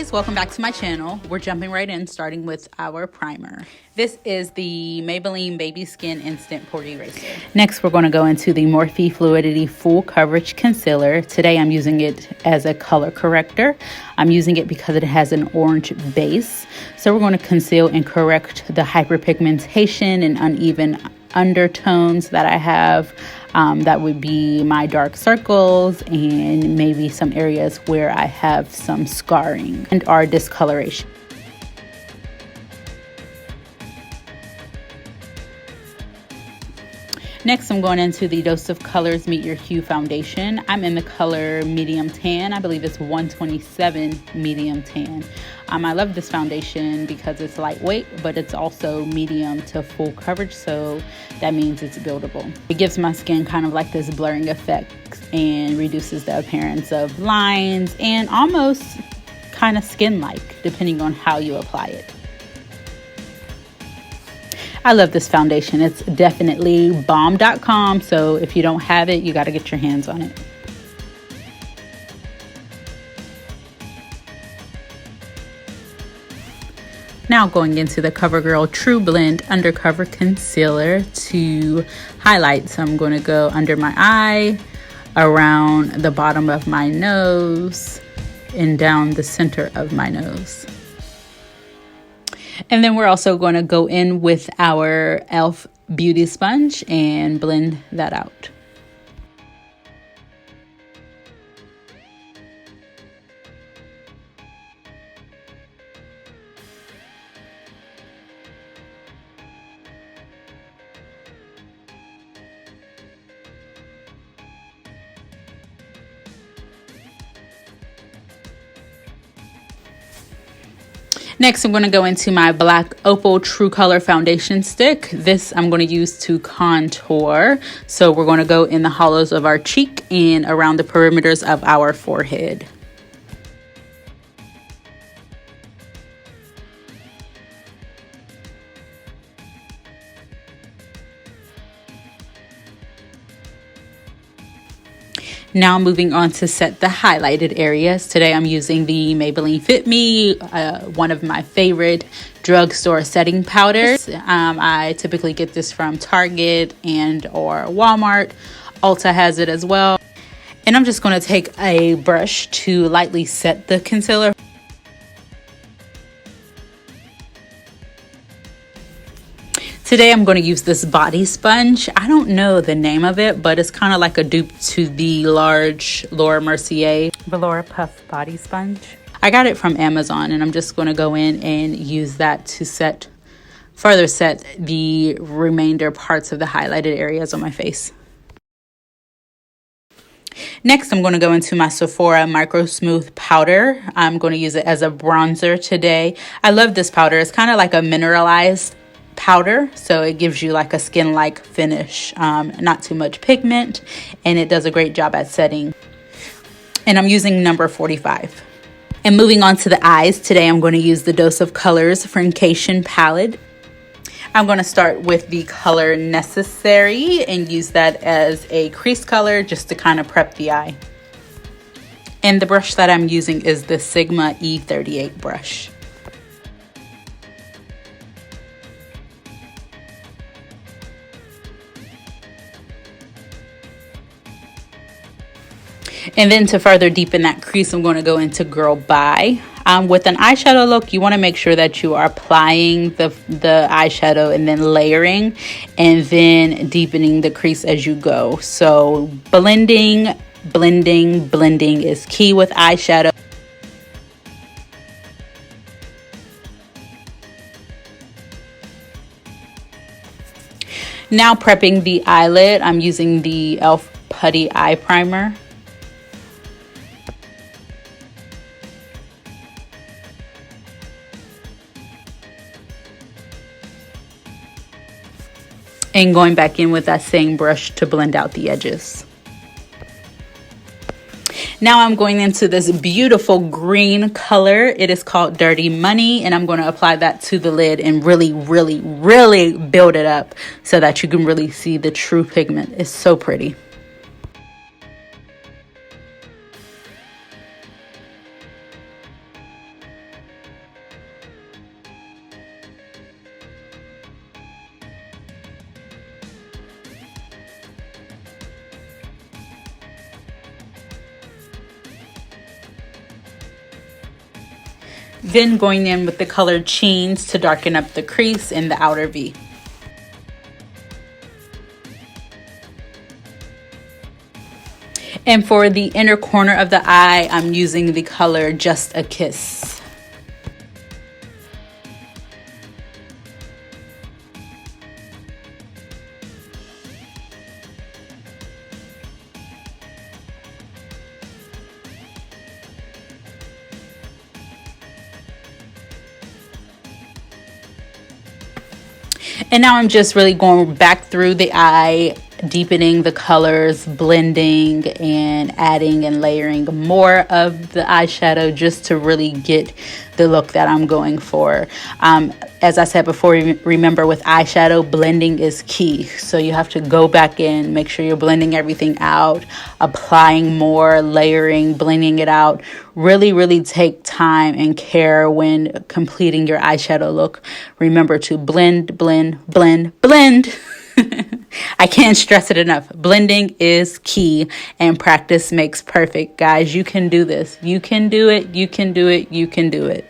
guys, welcome back to my channel. We're jumping right in, starting with our primer. This is the Maybelline Baby Skin Instant Pore Eraser. Next, we're going to go into the Morphe Fluidity Full Coverage Concealer. Today, I'm using it as a color corrector. I'm using it because it has an orange base. So we're going to conceal and correct the hyperpigmentation and uneven undertones that I have. That would be my dark circles and maybe some areas where I have some scarring and or discoloration. Next, I'm going into the Dose of Colors Meet Your Hue foundation. I'm in the color medium tan. I believe it's 127 medium tan. I love this foundation because it's lightweight, but it's also medium to full coverage, so that means it's buildable. It gives my skin kind of like this blurring effect and reduces the appearance of lines and almost kind of skin-like, depending on how you apply it. I love this foundation. It's definitely bomb.com, so if you don't have it, you got to get your hands on it. Now going into the CoverGirl True Blend Undercover Concealer to highlight. So I'm going to go under my eye, around the bottom of my nose, and down the center of my nose. And then we're also going to go in with our e.l.f. Beauty Sponge and blend that out. Next, I'm going to go into my Black Opal True Color Foundation Stick. This I'm going to use to contour. So we're going to go in the hollows of our cheek and around the perimeters of our forehead. Now moving on to set the highlighted areas. Today I'm using the Maybelline Fit Me, one of my favorite drugstore setting powders. I typically get this from Target and or Walmart. Ulta has it as well. And I'm just going to take a brush to lightly set the concealer. Today I'm going to use this body sponge. I don't know the name of it, but it's kind of like a dupe to the large Laura Mercier Velour Puff Body Sponge. I got it from Amazon, and I'm just going to go in and use that to further set the remainder parts of the highlighted areas on my face. Next, I'm going to go into my Sephora Micro Smooth powder. I'm going to use it as a bronzer today. I love this powder. It's kind of like a mineralized powder, so it gives you like a skin-like finish, not too much pigment, and it does a great job at setting. And I'm using number 45. And moving on to the eyes, today I'm going to use the Dose of Colors Frication palette. I'm going to start with the color Necessary and use that as a crease color just to kind of prep the eye. And the brush that I'm using is the Sigma E38 brush. And then to further deepen that crease, I'm going to go into Girl Bye. With an eyeshadow look, you want to make sure that you are applying the eyeshadow and then layering and then deepening the crease as you go. So blending is key with eyeshadow. Now prepping the eyelid, I'm using the e.l.f. Putty Eye Primer. And going back in with that same brush to blend out the edges. Now I'm going into this beautiful green color. It is called Dirty Money, and I'm going to apply that to the lid and really build it up so that you can really see the true pigment. It's so pretty. Then going in with the color Cheens to darken up the crease in the outer V. And for the inner corner of the eye, I'm using the color Just a Kiss. And now I'm just really going back through the eye, deepening the colors, blending and adding and layering more of the eyeshadow just to really get the look that I'm going for. As I said before, remember with eyeshadow, blending is key. So you have to go back in, make sure you're blending everything out, applying more, layering, blending it out. Really, really take time and care when completing your eyeshadow look. Remember to blend, blend, blend, blend. I can't stress it enough. Blending is key and practice makes perfect. Guys, you can do this. You can do it. You can do it. You can do it.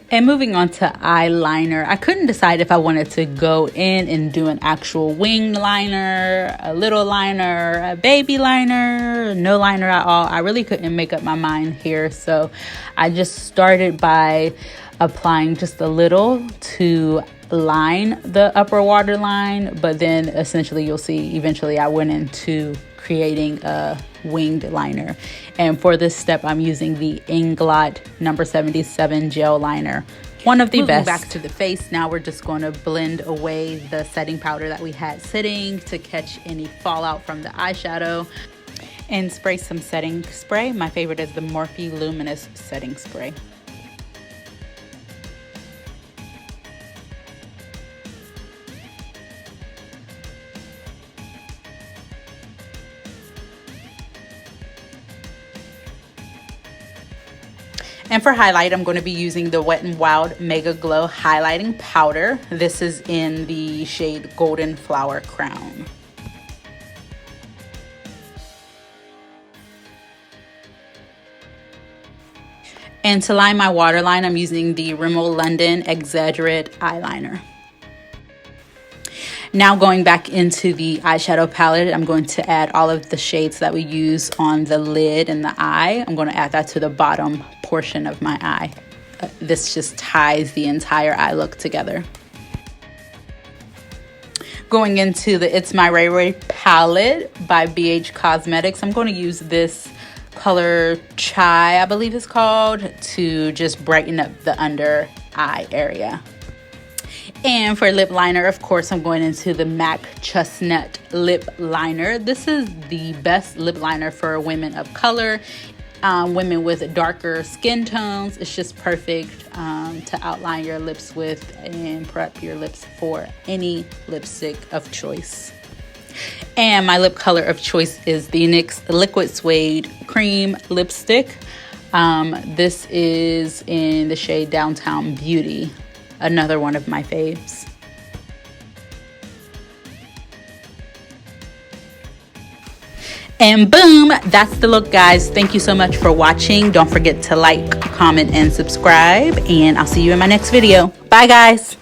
And moving on to eyeliner, I couldn't decide if I wanted to go in and do an actual wing liner, a little liner, a baby liner, no liner at all. I really couldn't make up my mind here. So I just started by applying just a little to line the upper waterline. But then essentially you'll see eventually I went into creating a winged liner. And for this step, I'm using the Inglot number 77 gel liner. One of the best. Back to the face, now we're just going to blend away the setting powder that we had sitting to catch any fallout from the eyeshadow and spray some setting spray. My favorite is the Morphe Luminous setting spray. And for highlight, I'm going to be using the Wet n Wild Mega Glow Highlighting Powder. This is in the shade Golden Flower Crown. And to line my waterline, I'm using the Rimmel London Exaggerate Eyeliner. Now going back into the eyeshadow palette, I'm going to add all of the shades that we use on the lid and the eye. I'm going to add that to the bottom portion of my eye. This just ties the entire eye look together. Going into the It's My Ray Ray palette by BH Cosmetics, I'm going to use this color Chai, I believe it's called, to just brighten up the under eye area. And for lip liner, of course, I'm going into the MAC Chestnut lip liner. This is the best lip liner for women of color, women with darker skin tones. It's just perfect to outline your lips with and prep your lips for any lipstick of choice. And my lip color of choice is the NYX Liquid Suede Cream Lipstick. This is in the shade Downtown Beauty. Another one of my faves. And boom, that's the look, guys. Thank you so much for watching. Don't forget to like, comment, and subscribe. And I'll see you in my next video. Bye, guys.